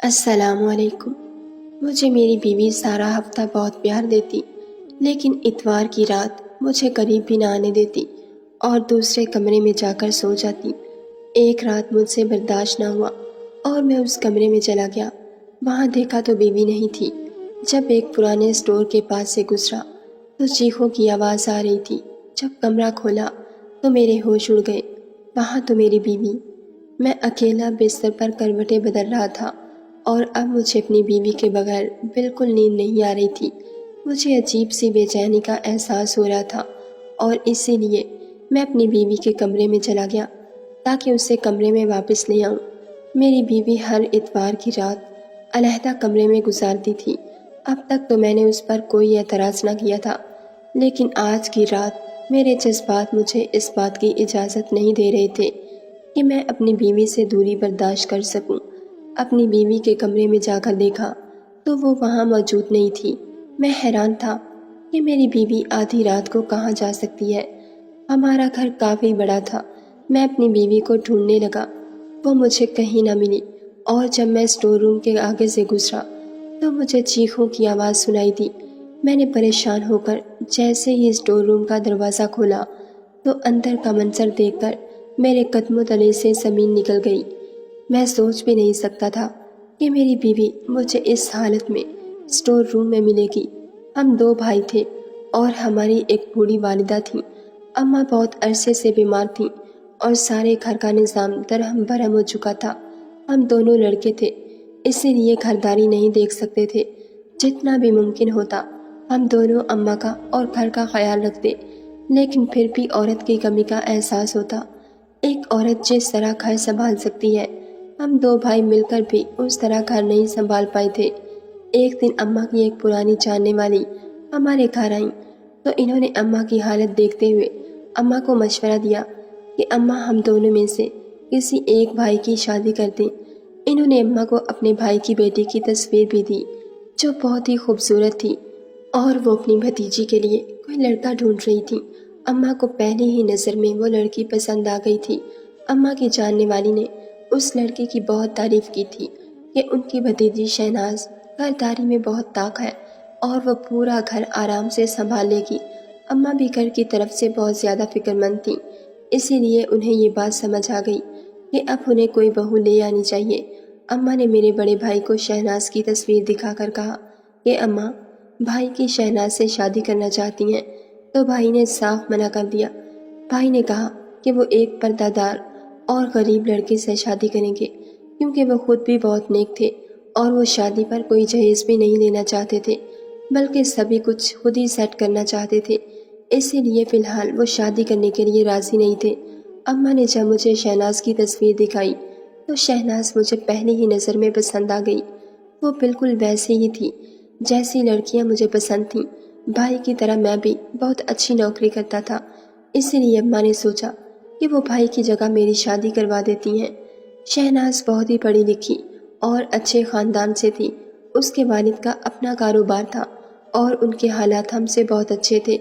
السلام علیکم۔ مجھے میری بیوی سارا ہفتہ بہت پیار دیتی، لیکن اتوار کی رات مجھے قریب بھی نہ آنے دیتی اور دوسرے کمرے میں جا کر سو جاتی۔ ایک رات مجھ سے برداشت نہ ہوا اور میں اس کمرے میں چلا گیا۔ وہاں دیکھا تو بیوی نہیں تھی۔ جب ایک پرانے اسٹور کے پاس سے گزرا تو چیخوں کی آواز آ رہی تھی۔ جب کمرہ کھولا تو میرے ہوش اڑ گئے۔ وہاں تو میری بیوی۔ میں اکیلا بستر پر کروٹیں بدل رہا تھا اور اب مجھے اپنی بیوی کے بغیر بالکل نیند نہیں آ رہی تھی۔ مجھے عجیب سی بے چینی کا احساس ہو رہا تھا اور اسی لیے میں اپنی بیوی کے کمرے میں چلا گیا تاکہ اسے کمرے میں واپس لے آؤں۔ میری بیوی ہر اتوار کی رات علیحدہ کمرے میں گزارتی تھی۔ اب تک تو میں نے اس پر کوئی اعتراض نہ کیا تھا، لیکن آج کی رات میرے جذبات مجھے اس بات کی اجازت نہیں دے رہے تھے کہ میں اپنی بیوی سے دوری برداشت کر سکوں۔ اپنی بیوی کے کمرے میں جا کر دیکھا تو وہ وہاں موجود نہیں تھی۔ میں حیران تھا کہ میری بیوی آدھی رات کو کہاں جا سکتی ہے۔ ہمارا گھر کافی بڑا تھا۔ میں اپنی بیوی کو ڈھونڈنے لگا، وہ مجھے کہیں نہ ملی، اور جب میں اسٹور روم کے آگے سے گزرا تو مجھے چیخوں کی آواز سنائی دی۔ میں نے پریشان ہو کر جیسے ہی اسٹور روم کا دروازہ کھولا تو اندر کا منظر دیکھ کر میرے قدموں تلے سے زمین نکل گئی۔ میں سوچ بھی نہیں سکتا تھا کہ میری بیوی مجھے اس حالت میں اسٹور روم میں ملے گی۔ ہم دو بھائی تھے اور ہماری ایک بوڑھی والدہ تھی۔ اماں بہت عرصے سے بیمار تھیں اور سارے گھر کا نظام درہم برہم ہو چکا تھا۔ ہم دونوں لڑکے تھے، اسی لیے گھرداری نہیں دیکھ سکتے تھے۔ جتنا بھی ممکن ہوتا ہم دونوں اماں کا اور گھر کا خیال رکھتے، لیکن پھر بھی عورت کی کمی کا احساس ہوتا۔ ایک عورت جس طرح گھر سنبھال سکتی ہے، ہم دو بھائی مل کر بھی اس طرح گھر نہیں سنبھال پائے تھے۔ ایک دن اماں کی ایک پرانی جاننے والی ہمارے گھر آئیں تو انہوں نے اماں کی حالت دیکھتے ہوئے اماں کو مشورہ دیا کہ اماں ہم دونوں میں سے کسی ایک بھائی کی شادی کر دیں۔ انہوں نے اماں کو اپنے بھائی کی بیٹی کی تصویر بھی دی جو بہت ہی خوبصورت تھی اور وہ اپنی بھتیجی کے لیے کوئی لڑکا ڈھونڈ رہی تھی۔ اماں کو پہلی ہی نظر میں وہ لڑکی پسند آ گئی تھی۔ اماں کی جاننے والی نے اس لڑکی کی بہت تعریف کی تھی کہ ان کی بھتیجی شہناز گھرداری میں بہت طاق ہے اور وہ پورا گھر آرام سے سنبھال لے گی۔ اماں بھی گھر کی طرف سے بہت زیادہ فکر مند تھیں، اسی لیے انہیں یہ بات سمجھ آ گئی کہ اب انہیں کوئی بہو لے آنی چاہیے۔ اماں نے میرے بڑے بھائی کو شہناز کی تصویر دکھا کر کہا کہ اماں، بھائی کی شہناز سے شادی کرنا چاہتی ہیں، تو بھائی نے صاف منع کر دیا۔ بھائی نے کہا کہ وہ ایک پردہ دار اور غریب لڑکے سے شادی کریں گے، کیونکہ وہ خود بھی بہت نیک تھے اور وہ شادی پر کوئی جہیز بھی نہیں لینا چاہتے تھے، بلکہ سبھی کچھ خود ہی سیٹ کرنا چاہتے تھے۔ اسی لیے فی الحال وہ شادی کرنے کے لیے راضی نہیں تھے۔ اماں نے جب مجھے شہناز کی تصویر دکھائی تو شہناز مجھے پہلی ہی نظر میں پسند آ گئی۔ وہ بالکل ویسے ہی تھی جیسی لڑکیاں مجھے پسند تھیں۔ بھائی کی طرح میں بھی بہت اچھی نوکری کرتا تھا، اسی لیے اماں نے سوچا کہ وہ بھائی کی جگہ میری شادی کروا دیتی ہیں۔ شہناز بہت ہی پڑھی لکھی اور اچھے خاندان سے تھی۔ اس کے والد کا اپنا کاروبار تھا اور ان کے حالات ہم سے بہت اچھے تھے۔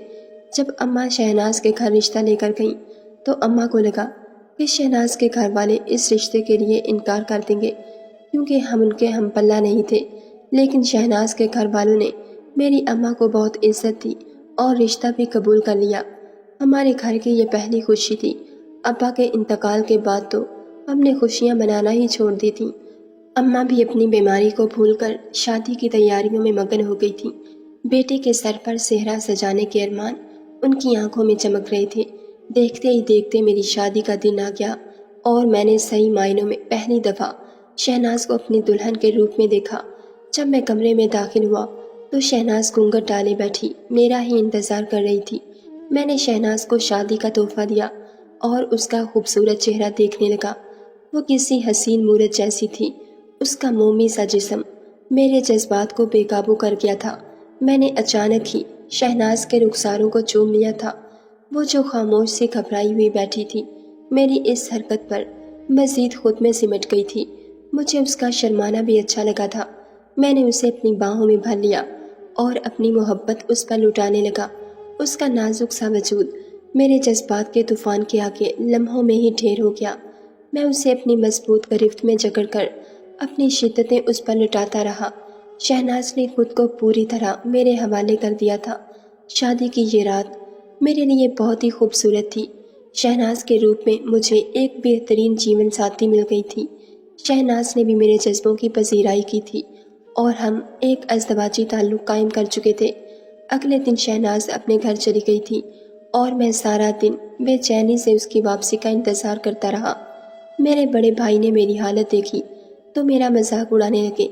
جب اماں شہناز کے گھر رشتہ لے کر گئیں تو اماں کو لگا کہ شہناز کے گھر والے اس رشتے کے لیے انکار کر دیں گے، کیونکہ ہم ان کے ہم پلہ نہیں تھے۔ لیکن شہناز کے گھر والوں نے میری اماں کو بہت عزت دی اور رشتہ بھی قبول کر لیا۔ ہمارے گھر کی یہ پہلی خوشی تھی۔ ابا کے انتقال کے بعد تو ہم نے خوشیاں منانا ہی چھوڑ دی تھیں۔ اماں بھی اپنی بیماری کو بھول کر شادی کی تیاریوں میں مگن ہو گئی تھیں۔ بیٹے کے سر پر صحرا سجانے کے ارمان ان کی آنکھوں میں چمک رہے تھے۔ دیکھتے ہی دیکھتے میری شادی کا دن آ گیا اور میں نے صحیح معنوں میں پہلی دفعہ شہناز کو اپنی دلہن کے روپ میں دیکھا۔ جب میں کمرے میں داخل ہوا تو شہناز گھونگھٹ ڈالے بیٹھی میرا ہی انتظار کر رہی تھی۔ میں نے شہناز کو شادی کا تحفہ دیا اور اس کا خوبصورت چہرہ دیکھنے لگا۔ وہ کسی حسین مورت جیسی تھی۔ اس کا مومی سا جسم میرے جذبات کو بے قابو کر گیا تھا۔ میں نے اچانک ہی شہناز کے رخساروں کو چوم لیا تھا، وہ جو خاموش سی گھبرائی ہوئی بیٹھی تھی میری اس حرکت پر مزید خود میں سمٹ گئی تھی۔ مجھے اس کا شرمانا بھی اچھا لگا تھا۔ میں نے اسے اپنی باہوں میں بھر لیا اور اپنی محبت اس پر لٹانے لگا۔ اس کا نازک سا وجود میرے جذبات کے طوفان کے آگے لمحوں میں ہی ڈھیر ہو گیا۔ میں اسے اپنی مضبوط گرفت میں جکڑ کر اپنی شدتیں اس پر لٹاتا رہا۔ شہناز نے خود کو پوری طرح میرے حوالے کر دیا تھا۔ شادی کی یہ رات میرے لیے بہت ہی خوبصورت تھی۔ شہناز کے روپ میں مجھے ایک بہترین جیون ساتھی مل گئی تھی۔ شہناز نے بھی میرے جذبوں کی پذیرائی کی تھی اور ہم ایک ازدواجی تعلق قائم کر چکے تھے۔ اگلے دن شہناز اپنے گھر چلی گئی تھی اور میں سارا دن بے چینی سے اس کی واپسی کا انتظار کرتا رہا۔ میرے بڑے بھائی نے میری حالت دیکھی تو میرا مذاق اڑانے لگے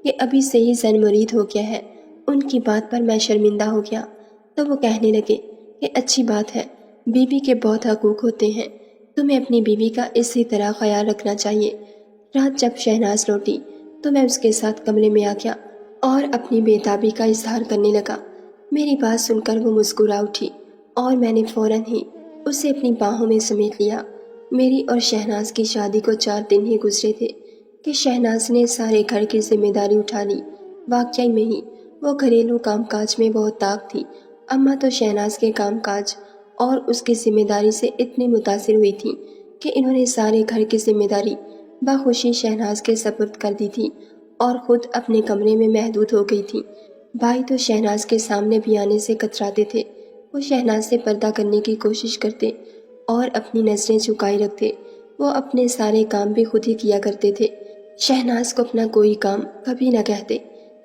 کہ ابھی سے ہی زن مرید ہو گیا ہے۔ ان کی بات پر میں شرمندہ ہو گیا تو وہ کہنے لگے کہ اچھی بات ہے، بیوی کے بہت حقوق ہوتے ہیں، تمہیں اپنی بیوی کا اسی طرح خیال رکھنا چاہیے۔ رات جب شہناز لوٹی تو میں اس کے ساتھ کمرے میں آ گیا اور اپنی بے تابی کا اظہار کرنے لگا۔ میری بات سن کر وہ مسکرا اٹھی اور میں نے فوراً ہی اسے اپنی باہوں میں سمیٹ لیا۔ میری اور شہناز کی شادی کو 4 دن ہی گزرے تھے کہ شہناز نے سارے گھر کی ذمہ داری اٹھا لی۔ واقعی میں ہی وہ گھریلو کام کاج میں بہت طاق تھی۔ اماں تو شہناز کے کام کاج اور اس کی ذمہ داری سے اتنی متاثر ہوئی تھیں کہ انہوں نے سارے گھر کی ذمہ داری بخوشی شہناز کے سپرد کر دی تھی اور خود اپنے کمرے میں محدود ہو گئی تھی۔ بھائی تو شہناز کے سامنے بھی آنے سے کتراتے تھے۔ وہ شہناز سے پردہ کرنے کی کوشش کرتے اور اپنی نظریں جھکائے رکھتے۔ وہ اپنے سارے کام بھی خود ہی کیا کرتے تھے، شہناز کو اپنا کوئی کام کبھی نہ کہتے۔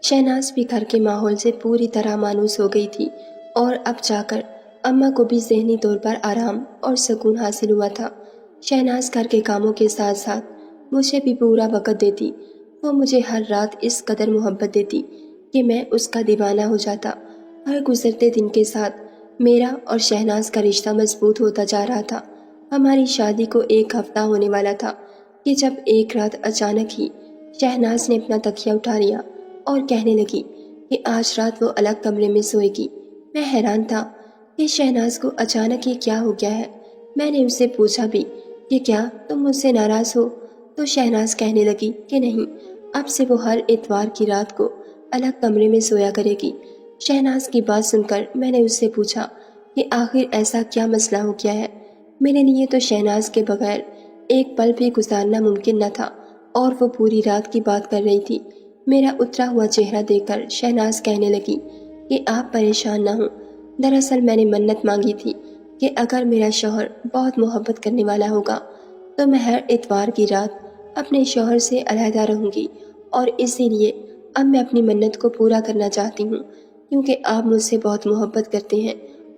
شہناز بھی گھر کے ماحول سے پوری طرح مانوس ہو گئی تھی اور اب جا کر اماں کو بھی ذہنی طور پر آرام اور سکون حاصل ہوا تھا۔ شہناز گھر کے کاموں کے ساتھ ساتھ مجھے بھی پورا وقت دیتی۔ وہ مجھے ہر رات اس قدر محبت دیتی کہ میں اس کا دیوانہ ہو جاتا۔ ہر گزرتے دن کے ساتھ میرا اور شہناز کا رشتہ مضبوط ہوتا جا رہا تھا۔ ہماری شادی کو 1 ہفتہ ہونے والا تھا کہ جب ایک رات اچانک ہی شہناز نے اپنا تکیہ اٹھا لیا اور کہنے لگی کہ آج رات وہ الگ کمرے میں سوئے گی۔ میں حیران تھا کہ شہناز کو اچانک ہی کیا ہو گیا ہے۔ میں نے اس سے پوچھا بھی کہ کیا تم مجھ سے ناراض ہو؟ تو شہناز کہنے لگی کہ نہیں، اب سے وہ ہر اتوار کی رات کو الگ کمرے میں سویا کرے گی۔ شہناز کی بات سن کر میں نے اس سے پوچھا کہ آخر ایسا کیا مسئلہ ہو گیا ہے؟ میرے لیے تو شہناز کے بغیر ایک پل بھی گزارنا ممکن نہ تھا اور وہ پوری رات کی بات کر رہی تھی۔ میرا اترا ہوا چہرہ دیکھ کر شہناز کہنے لگی کہ آپ پریشان نہ ہوں، دراصل میں نے منت مانگی تھی کہ اگر میرا شوہر بہت محبت کرنے والا ہوگا تو میں ہر اتوار کی رات اپنے شوہر سے علیحدہ رہوں گی، اور اسی لیے اب میں اپنی منت کو پورا کرنا چاہتی ہوں کیونکہ آپ مجھ سے بہت محبت کرتے ہیں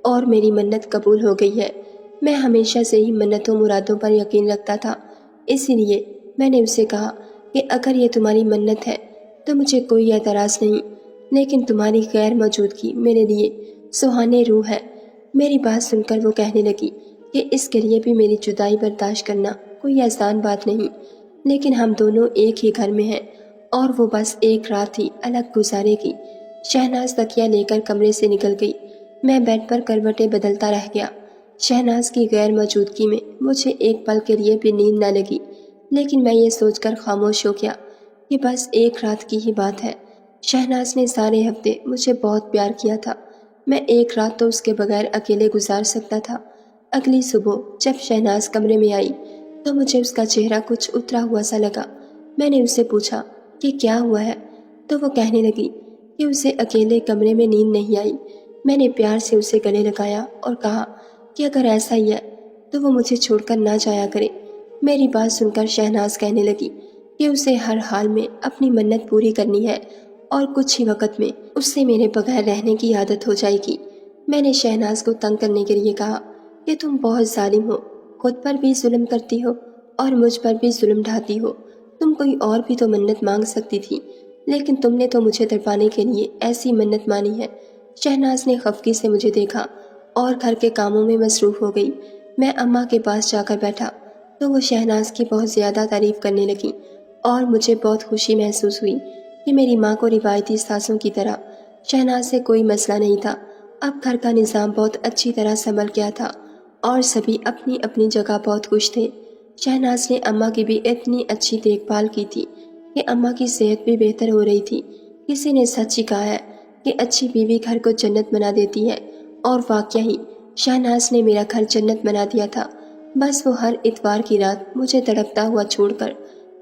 اور میری منت قبول ہو گئی ہے۔ میں ہمیشہ سے ہی منتوں مرادوں پر یقین رکھتا تھا، اسی لیے میں نے اسے کہا کہ اگر یہ تمہاری منت ہے تو مجھے کوئی اعتراض نہیں، لیکن تمہاری غیر موجودگی میرے لیے سہانے روح ہے۔ میری بات سن کر وہ کہنے لگی کہ اس کے لیے بھی میری جدائی برداشت کرنا کوئی آسان بات نہیں، لیکن ہم دونوں ایک ہی گھر میں ہیں اور وہ بس ایک رات ہی الگ گزارے گی۔ شہناز تکیہ لے کر کمرے سے نکل گئی۔ میں بیڈ پر کروٹیں بدلتا رہ گیا۔ شہناز کی غیر موجودگی میں مجھے ایک پل کے لیے بھی نیند نہ لگی، لیکن میں یہ سوچ کر خاموش ہو گیا کہ بس ایک رات کی ہی بات ہے۔ شہناز نے سارے ہفتے مجھے بہت پیار کیا تھا، میں ایک رات تو اس کے بغیر اکیلے گزار سکتا تھا۔ اگلی صبح جب شہناز کمرے میں آئی تو مجھے اس کا چہرہ کچھ اترا ہوا سا لگا۔ میں نے اس سے پوچھا کہ کیا ہوا ہے تو وہ کہنے لگی کہ اسے اکیلے کمرے میں نیند نہیں آئی۔ میں نے پیار سے اسے گلے لگایا اور کہا کہ اگر ایسا ہی ہے تو وہ مجھے چھوڑ کر نہ جایا کرے۔ میری بات سن کر شہناز کہنے لگی کہ اسے ہر حال میں اپنی منت پوری کرنی ہے اور کچھ ہی وقت میں اس سے میرے بغیر رہنے کی عادت ہو جائے گی۔ میں نے شہناز کو تنگ کرنے کے لیے کہا کہ تم بہت ظالم ہو، خود پر بھی ظلم کرتی ہو اور مجھ پر بھی ظلم ڈھاتی ہو۔ تم کوئی اور بھی تو منت مانگ سکتی تھی، لیکن تم نے تو مجھے تڑپانے کے لیے ایسی منت مانی ہے۔ شہناز نے خفگی سے مجھے دیکھا اور گھر کے کاموں میں مصروف ہو گئی۔ میں اماں کے پاس جا کر بیٹھا تو وہ شہناز کی بہت زیادہ تعریف کرنے لگی اور مجھے بہت خوشی محسوس ہوئی کہ میری ماں کو روایتی ساسوں کی طرح شہناز سے کوئی مسئلہ نہیں تھا۔ اب گھر کا نظام بہت اچھی طرح سنبھل گیا تھا اور سبھی اپنی اپنی جگہ بہت خوش تھے۔ شہناز نے اماں کی بھی اتنی اچھی دیکھ بھال کی تھی کہ اماں کی صحت بھی بہتر ہو رہی تھی۔ کسی نے سچ ہی کہا ہے کہ اچھی بیوی گھر کو جنت بنا دیتی ہے، اور واقعی شہناز نے میرا گھر جنت بنا دیا تھا۔ بس وہ ہر اتوار کی رات مجھے تڑپتا ہوا چھوڑ کر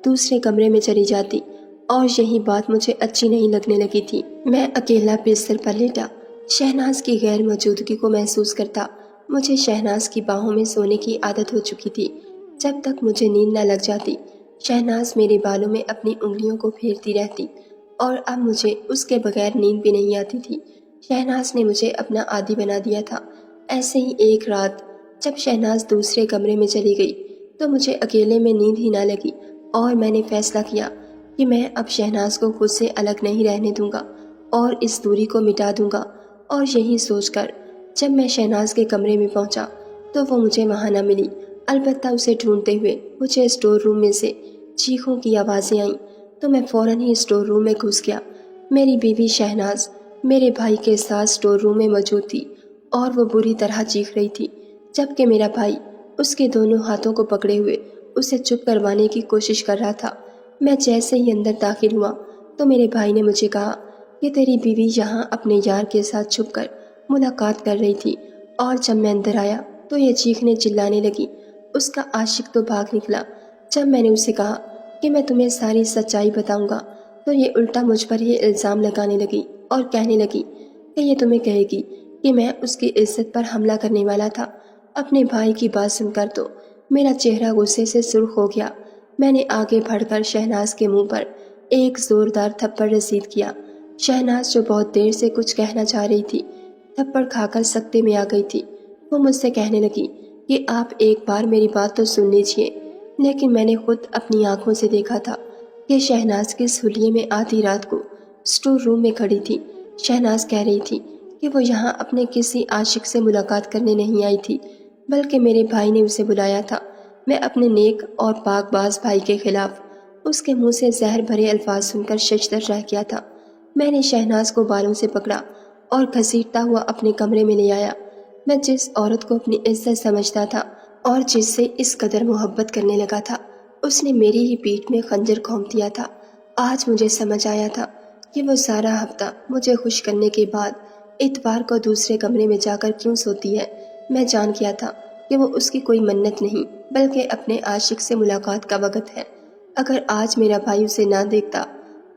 دوسرے کمرے میں چلی جاتی اور یہی بات مجھے اچھی نہیں لگنے لگی تھی۔ میں اکیلا بستر پر لیٹا شہناز کی غیر موجودگی کو محسوس کرتا۔ مجھے شہناز کی باہوں میں سونے کی عادت ہو چکی تھی۔ جب تک مجھے نیند نہ لگ جاتی شہناز میرے بالوں میں اپنی انگلیوں کو پھیرتی رہتی اور اب مجھے اس کے بغیر نیند بھی نہیں آتی تھی۔ شہناز نے مجھے اپنا عادی بنا دیا تھا۔ ایسے ہی ایک رات جب شہناز دوسرے کمرے میں چلی گئی تو مجھے اکیلے میں نیند ہی نہ لگی اور میں نے فیصلہ کیا کہ میں اب شہناز کو خود سے الگ نہیں رہنے دوں گا اور اس دوری کو مٹا دوں گا۔ اور یہی سوچ کر جب میں شہناز کے کمرے میں پہنچا تو وہ مجھے وہاں نہ ملی، البتہ اسے ڈھونڈتے ہوئے مجھے اسٹور روم میں سے چیخوں کی آوازیں آئیں تو میں فوراً ہی اسٹور روم میں گھس گیا۔ میری بیوی شہناز میرے بھائی کے ساتھ اسٹور روم میں موجود تھی اور وہ بری طرح چیخ رہی تھی، جبکہ میرا بھائی اس کے دونوں ہاتھوں کو پکڑے ہوئے اسے چپ کروانے کی کوشش کر رہا تھا۔ میں جیسے ہی اندر داخل ہوا تو میرے بھائی نے مجھے کہا کہ تیری بیوی یہاں اپنے یار کے ساتھ چھپ کر ملاقات کر رہی تھی، اور جب میں اندر آیا تو یہ چیخنے چلانے لگی۔ اس کا عاشق تو بھاگ نکلا۔ جب میں نے اسے کہا کہ میں تمہیں ساری سچائی بتاؤں گا تو یہ الٹا مجھ پر یہ الزام لگانے لگی اور کہنے لگی کہ یہ تمہیں کہے گی کہ میں اس کی عزت پر حملہ کرنے والا تھا۔ اپنے بھائی کی بات سن کر تو میرا چہرہ غصے سے سرخ ہو گیا۔ میں نے آگے بڑھ کر شہناز کے منہ پر ایک زوردار تھپڑ رسید کیا۔ شہناز جو بہت دیر سے کچھ کہنا چاہ رہی تھی تھپڑ کھا کر سکتے میں آ گئی تھی۔ وہ مجھ سے کہنے لگی کہ آپ ایک بار میری بات تو سن لیجیے، لیکن میں نے خود اپنی آنکھوں سے دیکھا تھا کہ شہناز کس حلیے میں آدھی رات کو اسٹور روم میں کھڑی تھی۔ شہناز کہہ رہی تھی کہ وہ یہاں اپنے کسی عاشق سے ملاقات کرنے نہیں آئی تھی، بلکہ میرے بھائی نے اسے بلایا تھا۔ میں اپنے نیک اور پاک باز بھائی کے خلاف اس کے منہ سے زہر بھرے الفاظ سن کر ششدر رہ گیا تھا۔ میں نے شہناز کو بالوں سے پکڑا اور گھسیٹتا ہوا اپنے کمرے میں لے آیا۔ میں جس عورت کو اپنی عزت سمجھتا تھا اور جس سے اس قدر محبت کرنے لگا تھا، اس نے میری ہی پیٹھ میں خنجر گھونپ دیا تھا۔ آج مجھے سمجھ آیا تھا کہ وہ سارا ہفتہ مجھے خوش کرنے کے بعد اتوار کو دوسرے کمرے میں جا کر کیوں سوتی ہے۔ میں جان گیا تھا کہ وہ اس کی کوئی منت نہیں بلکہ اپنے عاشق سے ملاقات کا وقت ہے۔ اگر آج میرا بھائی اسے نہ دیکھتا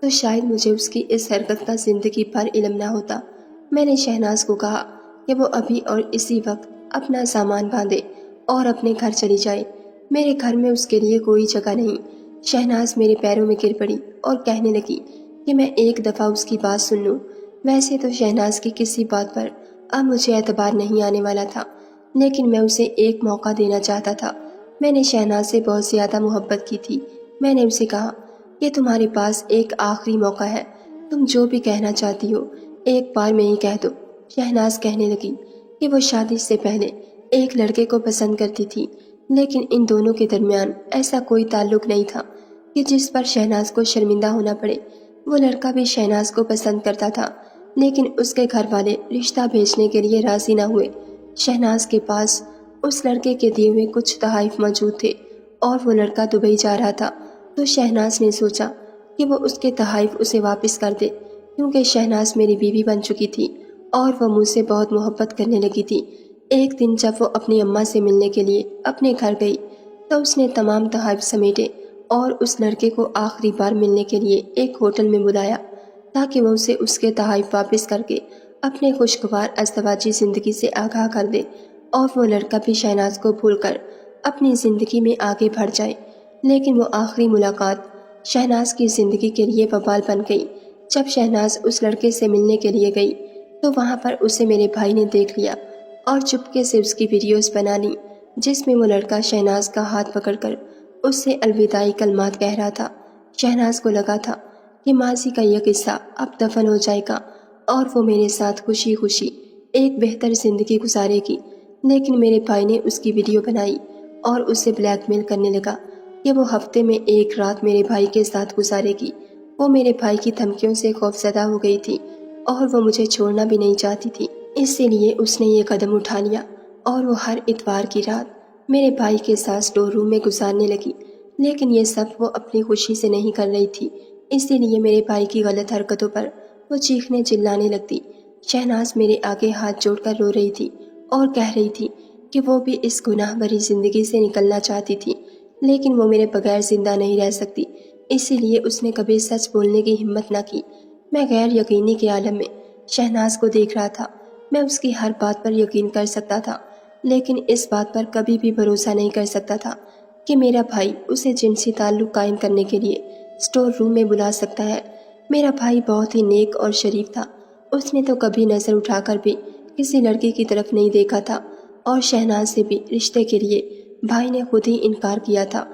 تو شاید مجھے اس کی اس حرکت کا زندگی بھر علم نہ ہوتا۔ میں نے شہناز کو کہا کہ وہ ابھی اور اسی وقت اپنا سامان باندھے اور اپنے گھر چلی جائے۔ میرے گھر میں اس کے لیے کوئی جگہ نہیں۔ شہناز میرے پیروں میں گر پڑی اور کہنے لگی کہ میں ایک دفعہ اس کی بات سن لوں۔ ویسے تو شہناز کی کسی بات پر اب مجھے اعتبار نہیں آنے والا تھا، لیکن میں اسے ایک موقع دینا چاہتا تھا۔ میں نے شہناز سے بہت زیادہ محبت کی تھی۔ میں نے اسے کہا کہ تمہارے پاس ایک آخری موقع ہے، تم جو بھی کہنا چاہتی ہو ایک بار میں ہی کہہ دو۔ شہناز کہنے لگی کہ وہ شادی سے پہلے ایک لڑکے کو پسند کرتی تھی، لیکن ان دونوں کے درمیان ایسا کوئی تعلق نہیں تھا کہ جس پر شہناز کو شرمندہ ہونا پڑے۔ وہ لڑکا بھی شہناز کو پسند کرتا تھا، لیکن اس کے گھر والے رشتہ بھیجنے کے لیے راضی نہ ہوئے۔ شہناز کے پاس اس لڑکے کے دیے ہوئے کچھ تحائف موجود تھے اور وہ لڑکا دبئی جا رہا تھا، تو شہناز نے سوچا کہ وہ اس کے تحائف اسے واپس کر دے، کیونکہ شہناز میری بیوی بن چکی تھی اور وہ مجھ سے بہت محبت کرنے لگی تھی۔ ایک دن جب وہ اپنی اماں سے ملنے کے لیے اپنے گھر گئی تو اس نے تمام تحائف سمیٹے اور اس لڑکے کو آخری بار ملنے کے لیے ایک ہوٹل میں بلایا تاکہ وہ اسے اس کے تحائف واپس کر کے اپنے خوشگوار ازدواجی زندگی سے آگاہ کر دے اور وہ لڑکا بھی شہناز کو بھول کر اپنی زندگی میں آگے بڑھ جائے۔ لیکن وہ آخری ملاقات شہناز کی زندگی کے لیے وبال بن گئی۔ جب شہناز اس لڑکے سے ملنے کے لیے گئی تو وہاں پر اسے میرے بھائی نے دیکھ لیا اور چپکے سے اس کی ویڈیوز بنا لی، جس میں وہ لڑکا شہناز کا ہاتھ پکڑ کر اس سے الوداعی کلمات کہہ رہا تھا۔ شہناز کو لگا تھا کہ ماضی کا یہ قصہ اب دفن ہو جائے گا اور وہ میرے ساتھ خوشی خوشی ایک بہتر زندگی گزارے گی، لیکن میرے بھائی نے اس کی ویڈیو بنائی اور اسے بلیک میل کرنے لگا کہ وہ ہفتے میں ایک رات میرے بھائی کے ساتھ گزارے گی۔ وہ میرے بھائی کی دھمکیوں سے خوفزدہ ہو گئی تھی اور وہ مجھے چھوڑنا بھی نہیں چاہتی تھی، اسی لیے اس نے یہ قدم اٹھا لیا اور وہ ہر اتوار کی رات میرے بھائی کے ساتھ اسٹور روم میں گزارنے لگی۔ لیکن یہ سب وہ اپنی خوشی سے نہیں کر رہی تھی، اسی لیے میرے بھائی کی غلط حرکتوں پر وہ چیخنے چلانے لگتی۔ شہناز میرے آگے ہاتھ جوڑ کر رو رہی تھی اور کہہ رہی تھی کہ وہ بھی اس گناہ بھری زندگی سے نکلنا چاہتی تھی، لیکن وہ میرے بغیر زندہ نہیں رہ سکتی، اسی لیے اس نے کبھی سچ بولنے کی ہمت نہ کی۔ میں غیر یقینی کے عالم میں شہناز کو دیکھ رہا تھا۔ میں اس کی ہر بات پر یقین کر سکتا تھا، لیکن اس بات پر کبھی بھی بھروسہ نہیں کر سکتا تھا کہ میرا بھائی اسے جنسی تعلق قائم کرنے کے لیے اسٹور روم میں بلا سکتا ہے۔ میرا بھائی بہت ہی نیک اور شریف تھا۔ اس نے تو کبھی نظر اٹھا کر بھی کسی لڑکی کی طرف نہیں دیکھا تھا، اور شہناز سے بھی رشتے کے لیے بھائی نے خود ہی انکار کیا تھا،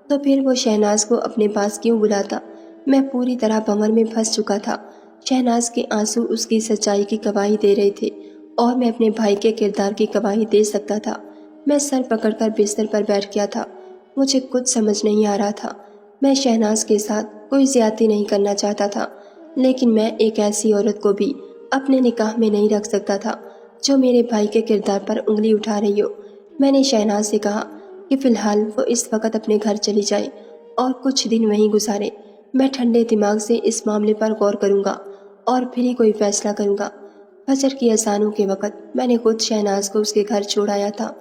تو پھر وہ شہناز کو اپنے پاس کیوں بلاتا؟ میں پوری طرح بھنور میں پھنس چکا تھا۔ شہناز کے آنسو اس کی سچائی کی گواہی دے رہے تھے، اور میں اپنے بھائی کے کردار کی گواہی دے سکتا تھا۔ میں سر پکڑ کر بستر پر بیٹھ گیا تھا۔ مجھے کچھ سمجھ نہیں آ رہا تھا۔ میں شہناز کے ساتھ کوئی زیادتی نہیں کرنا چاہتا تھا، لیکن میں ایک ایسی عورت کو بھی اپنے نکاح میں نہیں رکھ سکتا تھا جو میرے بھائی کے کردار پر انگلی اٹھا رہی ہو۔ میں نے شہناز سے کہا کہ فی الحال وہ اس وقت اپنے گھر چلی جائے اور کچھ دن وہیں گزارے۔ میں ٹھنڈے دماغ سے اس معاملے پر غور کروں گا اور پھر ہی کوئی فیصلہ کروں گا۔ فجر کی اذانوں کے وقت میں نے خود شہناز کو اس کے گھر چھوڑ آیا تھا۔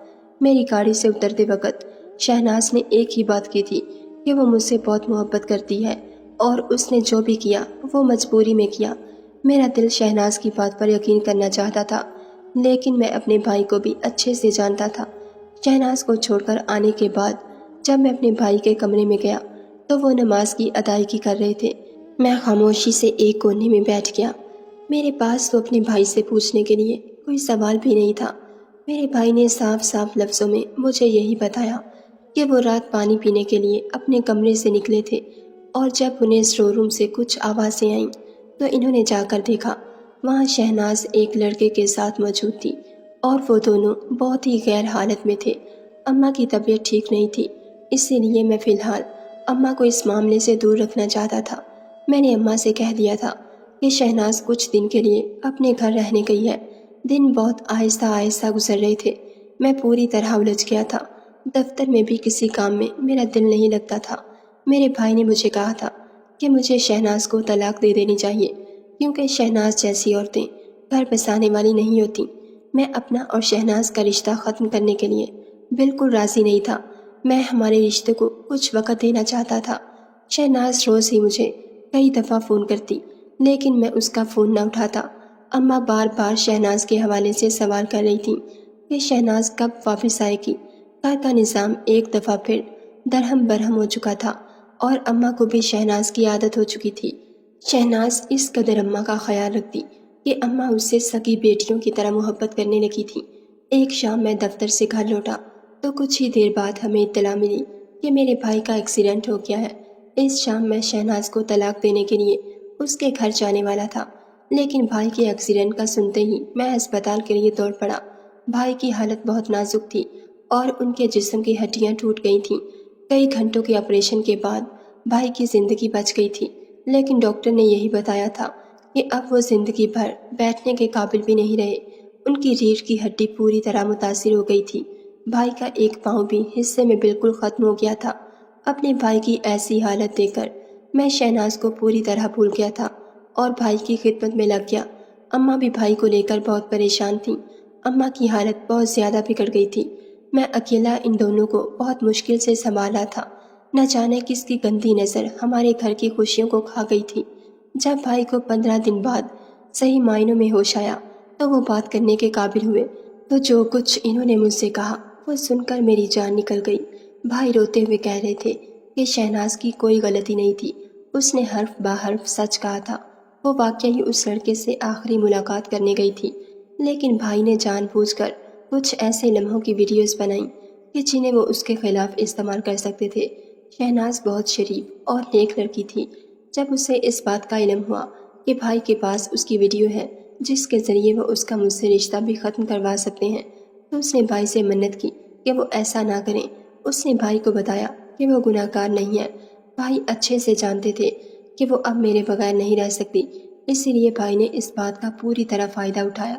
میری گاڑی سے اترتے وقت شہناز نے ایک ہی بات کی تھی کہ وہ مجھ سے بہت محبت کرتی ہے، اور اس نے جو بھی کیا وہ مجبوری میں کیا۔ میرا دل شہناز کی بات پر یقین کرنا چاہتا تھا، لیکن میں اپنے بھائی کو بھی اچھے سے جانتا تھا۔ شہناز کو چھوڑ کر آنے کے بعد جب میں اپنے بھائی کے کمرے میں گیا تو وہ نماز کی ادائیگی کر رہے تھے۔ میں خاموشی سے ایک کونے میں بیٹھ گیا۔ میرے پاس تو اپنے بھائی سے پوچھنے کے لیے کوئی سوال بھی نہیں تھا۔ میرے بھائی نے صاف صاف لفظوں میں مجھے یہی بتایا کہ وہ رات پانی پینے کے لیے اپنے کمرے سے نکلے تھے، اور جب انہیں اسٹور روم سے کچھ آوازیں آئیں تو انہوں نے جا کر دیکھا وہاں شہناز ایک لڑکے کے ساتھ موجود تھی، اور وہ دونوں بہت ہی غیر حالت میں تھے۔ اماں کی طبیعت ٹھیک نہیں تھی، اسی لیے میں فی الحال اماں کو اس معاملے سے دور رکھنا چاہتا تھا۔ میں نے اماں سے کہہ دیا تھا کہ شہناز کچھ دن کے لیے اپنے گھر رہنے گئی ہے۔ دن بہت آہستہ آہستہ گزر رہے تھے۔ میں پوری طرح الجھ گیا تھا۔ دفتر میں بھی کسی کام میں میرا دل نہیں لگتا تھا۔ میرے بھائی نے مجھے کہا تھا کہ مجھے شہناز کو طلاق دے دینی چاہیے، کیونکہ شہناز جیسی عورتیں گھر بسانے والی نہیں ہوتی۔ میں اپنا اور شہناز کا رشتہ ختم کرنے کے لیے بالکل راضی نہیں تھا۔ میں ہمارے رشتے کو کچھ وقت دینا چاہتا تھا۔ شہناز روز ہی مجھے کئی دفعہ فون کرتی، لیکن میں اس کا فون نہ اٹھاتا۔ اماں بار بار شہناز کے حوالے سے سوال کر رہی تھیں کہ شہناز کب واپس آئے گی۔ گھر کا نظام ایک دفعہ پھر درہم برہم ہو چکا تھا، اور اماں کو بھی شہناز کی عادت ہو چکی تھی۔ شہناز اس قدر اماں کا خیال رکھتی کہ اماں اس سے سگی بیٹیوں کی طرح محبت کرنے لگی تھی۔ ایک شام میں دفتر سے گھر لوٹا تو کچھ ہی دیر بعد ہمیں اطلاع ملی کہ میرے بھائی کا ایکسیڈنٹ ہو گیا ہے۔ اس شام میں شہناز کو طلاق دینے کے لیے اس کے گھر جانے والا تھا، لیکن بھائی کے ایکسیڈنٹ کا سنتے ہی میں ہسپتال کے لیے دوڑ پڑا۔ بھائی کی حالت بہت نازک تھی، اور ان کے جسم کی ہڈیاں ٹوٹ گئی تھیں۔ کئی گھنٹوں کے آپریشن کے بعد بھائی کی زندگی بچ گئی تھی، لیکن ڈاکٹر نے یہی بتایا تھا کہ اب وہ زندگی بھر بیٹھنے کے قابل بھی نہیں رہے۔ ان کی ریڑھ کی ہڈی پوری طرح متاثر ہو گئی تھی۔ بھائی کا ایک پاؤں بھی حصے میں بالکل ختم ہو گیا تھا۔ اپنے بھائی کی ایسی حالت دیکھ کر میں شہناز کو پوری طرح بھول گیا تھا اور بھائی کی خدمت میں لگ گیا۔ اماں بھی بھائی کو لے کر بہت پریشان تھیں۔ اماں کی حالت بہت زیادہ بگڑ گئی تھی۔ میں اکیلا ان دونوں کو بہت مشکل سے سنبھالا تھا۔ نہ جانے کس کی گندی نظر ہمارے گھر کی خوشیوں کو کھا گئی تھی۔ جب بھائی کو 15 دن بعد صحیح معنوں میں ہوش آیا تو وہ بات کرنے کے قابل ہوئے، تو جو کچھ انہوں نے مجھ سے کہا وہ سن کر میری جان نکل گئی۔ بھائی روتے ہوئے کہہ رہے تھے کہ شہناز کی کوئی غلطی نہیں تھی، اس نے حرف بہ حرف سچ کہا تھا۔ وہ واقعی اس لڑکے سے آخری ملاقات کرنے گئی تھی، لیکن بھائی نے جان بوجھ کر کچھ ایسے لمحوں کی ویڈیوز بنائیں کہ جنہیں وہ اس کے خلاف استعمال کر سکتے تھے۔ شہناز بہت شریف اور نیک لڑکی تھی۔ جب اسے اس بات کا علم ہوا کہ بھائی کے پاس اس کی ویڈیو ہے جس کے ذریعے وہ اس کا مجھ سے رشتہ بھی ختم کروا سکتے ہیں، تو اس نے بھائی سے منت کی کہ وہ ایسا نہ کریں۔ اس نے بھائی کو بتایا کہ وہ گناہ گار نہیں ہے۔ بھائی اچھے سے جانتے تھے کہ وہ اب میرے بغیر نہیں رہ سکتی، اسی لیے بھائی نے اس بات کا پوری طرح فائدہ اٹھایا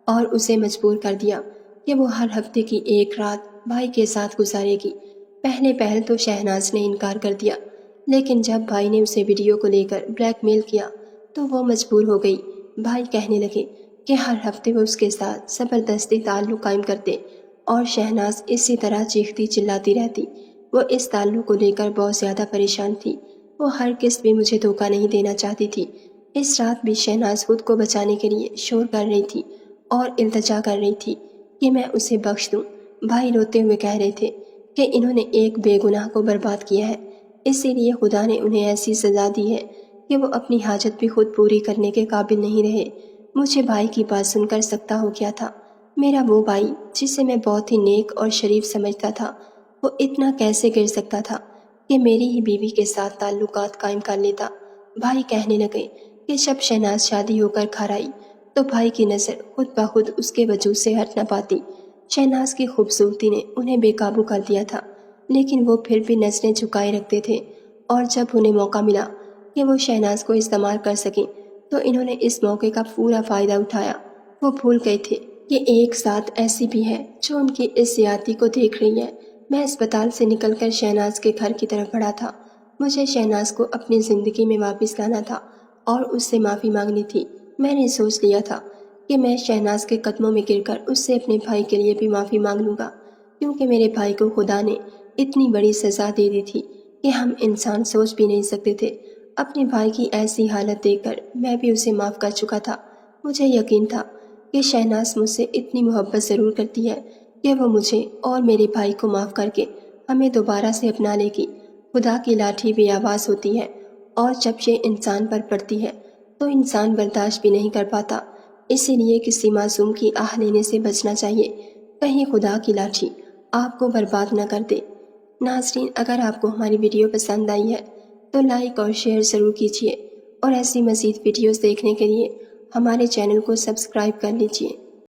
اور اسے مجبور کر دیا کہ وہ ہر ہفتے کی ایک رات بھائی کے ساتھ گزارے گی۔ پہل تو شہناز نے انکار کر دیا، لیکن جب بھائی نے اسے ویڈیو کو لے کر بلیک میل کیا تو وہ مجبور ہو گئی۔ بھائی کہنے لگے کہ ہر ہفتے وہ اس کے ساتھ زبردستی تعلق قائم کرتے، اور شہناز اسی طرح چیختی چلاتی رہتی۔ وہ اس تعلق کو لے کر بہت زیادہ پریشان تھی۔ وہ ہر قسط بھی مجھے دھوکہ نہیں دینا چاہتی تھی۔ اس رات بھی شہناز خود کو بچانے کے لیے شور کر رہی تھی اور التجا کر رہی تھی کہ میں اسے بخش دوں۔ بھائی روتے ہوئے کہہ رہے تھے کہ انہوں نے ایک بے گناہ کو برباد کیا ہے، اسی لیے خدا نے انہیں ایسی سزا دی ہے کہ وہ اپنی حاجت بھی خود پوری کرنے کے قابل نہیں رہے۔ مجھے بھائی کی بات سن کر سکتا ہو گیا تھا۔ میرا وہ بھائی جسے میں بہت ہی نیک اور شریف سمجھتا تھا، وہ اتنا کیسے گر سکتا تھا کہ میری ہی بیوی کے ساتھ تعلقات قائم کر لیتا۔ بھائی کہنے لگے کہ جب شہناز شادی ہو کر گھر آئی تو بھائی کی نظر خود بخود اس کے وجود سے ہٹ نہ پاتی۔ شہناز کی خوبصورتی نے انہیں بے قابو کر دیا تھا، لیکن وہ پھر بھی نظریں جھکائے رکھتے تھے، اور جب انہیں موقع ملا کہ وہ شہناز کو استعمال کر سکیں تو انہوں نے اس موقع کا پورا فائدہ اٹھایا۔ وہ بھول گئے تھے کہ ایک ساتھ ایسی بھی ہے جو ان کی اس زیادتی کو دیکھ رہی ہے۔ میں اسپتال سے نکل کر شہناز کے گھر کی طرف بڑھا تھا۔ مجھے شہناز کو اپنی زندگی میں واپس لانا تھا اور اس سے معافی مانگنی تھی۔ میں نے سوچ لیا تھا کہ میں شہناز کے قدموں میں گر کر اس سے اپنے بھائی کے لیے بھی معافی مانگ لوں گا، کیونکہ میرے بھائی کو خدا نے اتنی بڑی سزا دے دی تھی کہ ہم انسان سوچ بھی نہیں سکتے تھے۔ اپنے بھائی کی ایسی حالت دیکھ کر میں بھی اسے معاف کر چکا تھا۔ مجھے یقین تھا کہ شہناز مجھ سے اتنی محبت ضرور کرتی ہے کہ وہ مجھے اور میرے بھائی کو معاف کر کے ہمیں دوبارہ سے اپنا لے گی۔ خدا کی لاٹھی بے آواز ہوتی ہے، اور جب یہ انسان پر پڑتی ہے تو انسان برداشت بھی نہیں کر پاتا۔ اسی لیے کسی معصوم کی آہ لینے سے بچنا چاہیے، کہیں خدا کی لاٹھی آپ کو برباد نہ کر دے۔ ناظرین، اگر آپ کو ہماری ویڈیو پسند آئی ہے تو لائک اور شیئر ضرور کیجیے، اور ایسی مزید ویڈیوز دیکھنے کے لیے ہمارے چینل کو سبسکرائب کر لیجیے۔